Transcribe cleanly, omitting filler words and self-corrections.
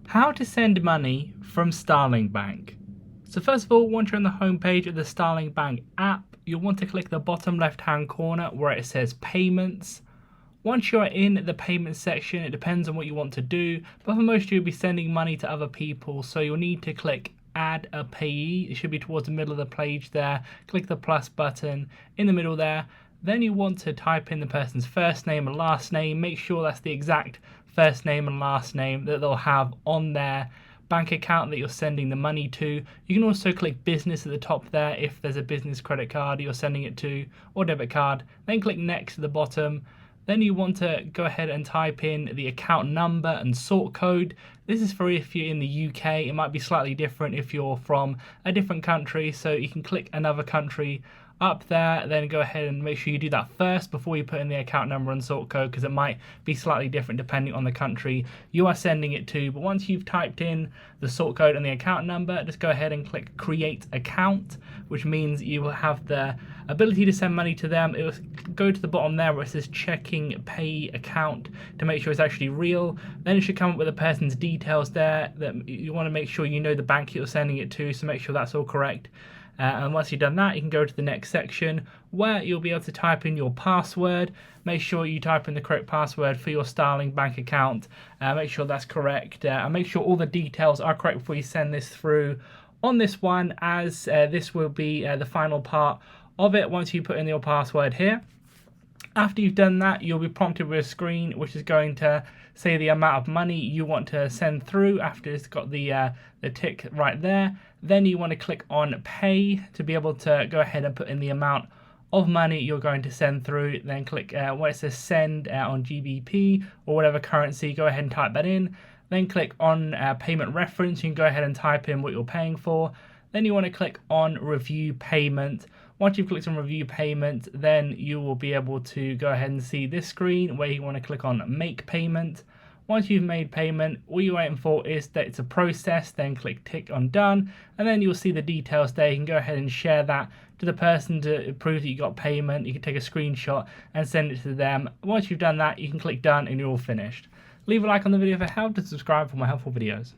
How to send money from Starling Bank. So first of all, once you're on the home page of the Starling Bank app, you'll want to click the bottom left hand corner where it says payments. Once you're in the payments section, it depends on what you want to do, but for most you'll be sending money to other people, so you'll need to click add a payee. It should be towards the middle of the page there. Click the plus button in the middle there. Then you want to type in the person's first name and last name. Make sure that's the exact first name and last name that they'll have on their bank account that you're sending the money to. You can also click business at the top there if there's a business credit card you're sending it to, or debit card. Then click next at the bottom. Then you want to go ahead and type in the account number and sort code. This is for if you're in the UK. It might be slightly different if you're from a different country, so you can click another country up there, then go ahead and make sure you do that first before you put in the account number and sort code, because it might be slightly different depending on the country you are sending it to. But once you've typed in the sort code and the account number, just go ahead and click create account, which means you will have the ability to send money to them. It will go to the bottom there where it says checking pay account to make sure it's actually real. Then it should come up with a person's details there that you want to make sure you know the bank you're sending it to, so make sure that's all correct. And once you've done that, you can go to the next section where you'll be able to type in your password. Make sure you type in the correct password for your Starling Bank account. Make sure that's correct, and make sure all the details are correct before you send this through on this one, as this will be the final part of it once you put in your password here. After you've done that, you'll be prompted with a screen which is going to say the amount of money you want to send through after it's got the tick right there. Then you want to click on pay to be able to go ahead and put in the amount of money you're going to send through. Then click where it says send on GBP or whatever currency, go ahead and type that in. Then click on payment reference. You can go ahead and type in what you're paying for. Then you want to click on review payment. Once you've clicked on review payment, then you will be able to go ahead and see this screen where you want to click on make payment. Once you've made payment, all you're waiting for is that it's a process, then click tick on done, and then you'll see the details there. You can go ahead and share that to the person to prove that you got payment. You can take a screenshot and send it to them. Once you've done that, you can click done and you're all finished. Leave a like on the video if it helped and subscribe for more helpful videos.